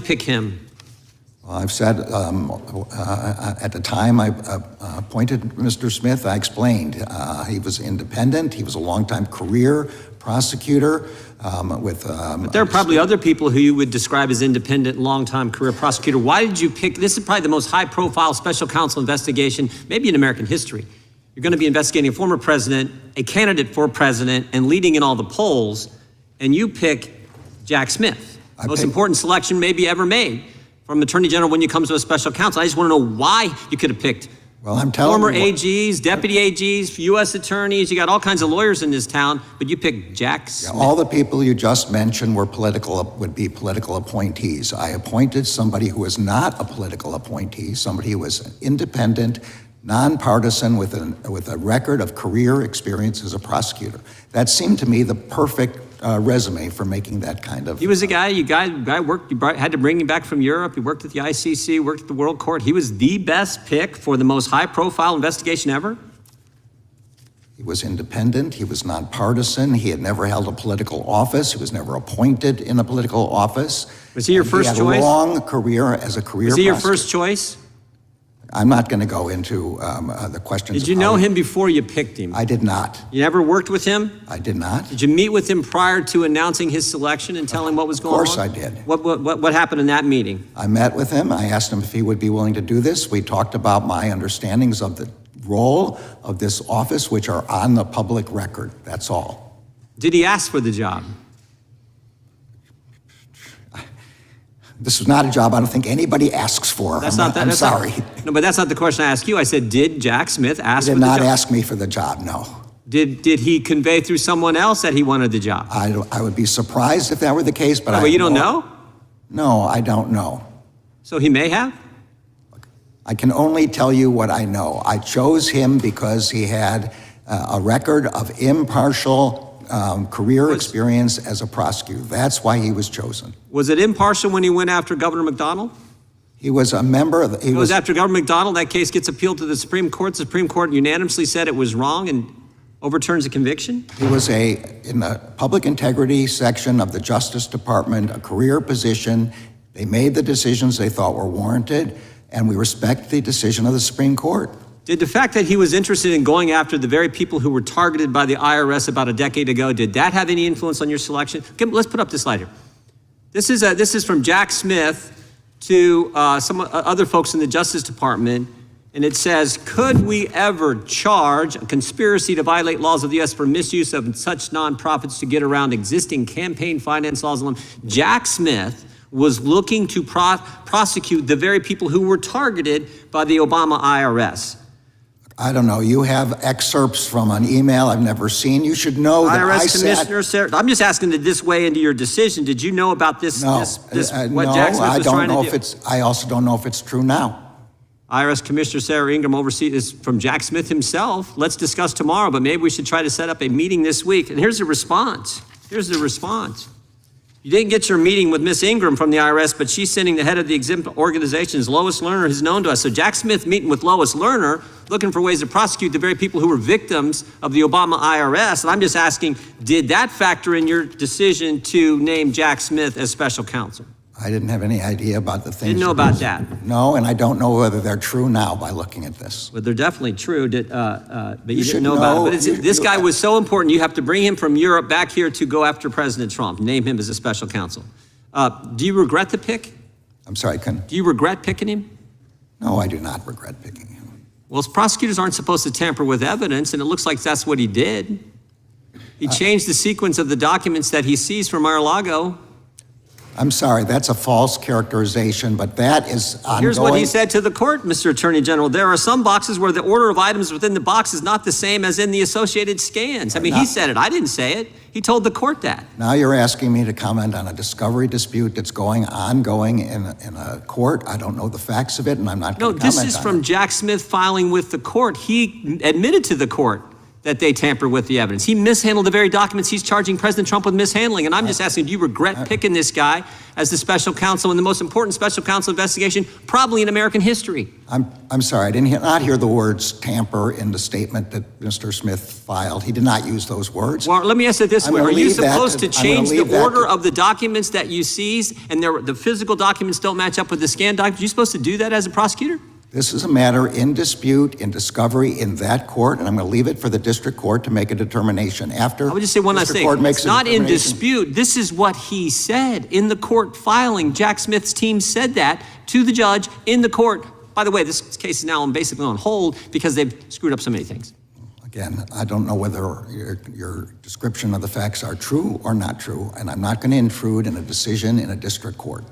pick him? Well, I've said at the time I appointed Mr. Smith, I explained he was independent. He was a longtime career prosecutor But there are probably other people who you would describe as independent, long-time career prosecutor. Why did you pick, this is probably the most high-profile special counsel investigation, maybe in American history. You're going to be investigating a former president, a candidate for president, and leading in all the polls, and you pick Jack Smith, most important selection maybe ever made from Attorney General when you come to a special counsel. I just want to know why you could have picked former AGs, deputy AGs, U.S. attorneys. You got all kinds of lawyers in this town, but you picked Jack Smith. All the people you just mentioned would be political appointees. I appointed somebody who was not a political appointee, somebody who was independent, nonpartisan, with a record of career experience as a prosecutor. That seemed to me the perfect resume for making that kind of. He was a guy, worked, had to bring him back from Europe. He worked at the ICC, worked at the World Court. He was the best pick for the most high-profile investigation ever. He was independent, he was nonpartisan, he had never held a political office, he was never appointed in a political office. Was he your first choice? He had a long career as a career prosecutor. Was he your first choice? I'm not going to go into the questions. Did you know him before you picked him? I did not. You never worked with him? I did not. Did you meet with him prior to announcing his selection and tell him what was going on? Of course I did. What happened in that meeting? I met with him. I asked him if he would be willing to do this. We talked about my understandings of the role of this office, which are on the public record. That's all. Did he ask for the job? This was not a job I don't think anybody asks for. I'm sorry. No, but that's not the question I asked you. I said, did Jack Smith ask for the job? He did not ask me for the job, no. Did he convey through someone else that he wanted the job? I would be surprised if that were the case, but you don't know? No, I don't know. So he may have? I can only tell you what I know. I chose him because he had a record of impartial career experience as a prosecutor. That's why he was chosen. Was it impartial when he went after Governor McDonnell? He was a member of the... He was after Governor McDonnell. That case gets appealed to the Supreme Court. The Supreme Court unanimously said it was wrong and overturns the conviction? He was in the public integrity section of the Justice Department, a career position. They made the decisions they thought were warranted, and we respect the decision of the Supreme Court. Did the fact that he was interested in going after the very people who were targeted by the IRS about a decade ago, did that have any influence on your selection? Okay, let's put up this slide here. This is from Jack Smith to some other folks in the Justice Department, and it says, could we ever charge a conspiracy to violate laws of the U.S. for misuse of such nonprofits to get around existing campaign finance laws? Jack Smith was looking to prosecute the very people who were targeted by the Obama IRS. I don't know. You have excerpts from an email I've never seen. You should know that IRS Commissioner Sarah, I'm just asking this way into your decision. Did you know about this? No, what Jack Smith was trying to do? I also don't know if it's true now. IRS Commissioner Sarah Ingram oversees this from Jack Smith himself. Let's discuss tomorrow, but maybe we should try to set up a meeting this week. And here's the response. You didn't get your meeting with Miss Ingram from the IRS, but she's sending the head of the exempt organizations, Lois Lerner, who's known to us. So Jack Smith meeting with Lois Lerner, looking for ways to prosecute the very people who were victims of the Obama IRS. And I'm just asking, did that factor in your decision to name Jack Smith as special counsel? I didn't have any idea about the things. Didn't know about that? No, and I don't know whether they're true now by looking at this. But they're dedefinitely true, but you didn't know about it. But this guy was so important, you have to bring him from Europe back here to go after President Trump, name him as a special counsel. Do you regret the pick? I'm sorry, do you regret picking him? No, I do not regret picking him. Well, prosecutors aren't supposed to tamper with evidence, and it looks like that's what he did. He changed the sequence of the documents that he seized from Mar-a-Lago. I'm sorry, that's a false characterization, but that is ongoing. Here's what he said to the court, Mr. Attorney General. There are some boxes where the order of items within the box is not the same as in the associated scans. I mean, he said it. I didn't say it. He told the court that. Now you're asking me to comment on a discovery dispute that's ongoing in a court. I don't know the facts of it, and I'm not going to comment on it. No, this is from Jack Smith filing with the court. He admitted to the court that they tamper with the evidence. He mishandled the very documents he's charging President Trump with mishandling. And I'm just asking, do you regret picking this guy as the special counsel in the most important special counsel investigation probably in American history? I'm sorry, I did not hear the words tamper in the statement that Mr. Smith filed. He did not use those words. Well, let me ask it this way. Are you supposed to change the order to of the documents that you seize and the physical documents don't match up with the scanned documents? Are you supposed to do that as a prosecutor? This is a matter in dispute, in discovery in that court, and I'm going to leave it for the district court to make a determination. After I would just say one last thing. It's not in dispute. This is what he said in the court filing. Jack Smith's team said that to the judge in the court. By the way, this case is now basically on hold because they've screwed up so many things. Again, I don't know whether your description of the facts are true or not true, and I'm not going to intrude in a decision in a district court.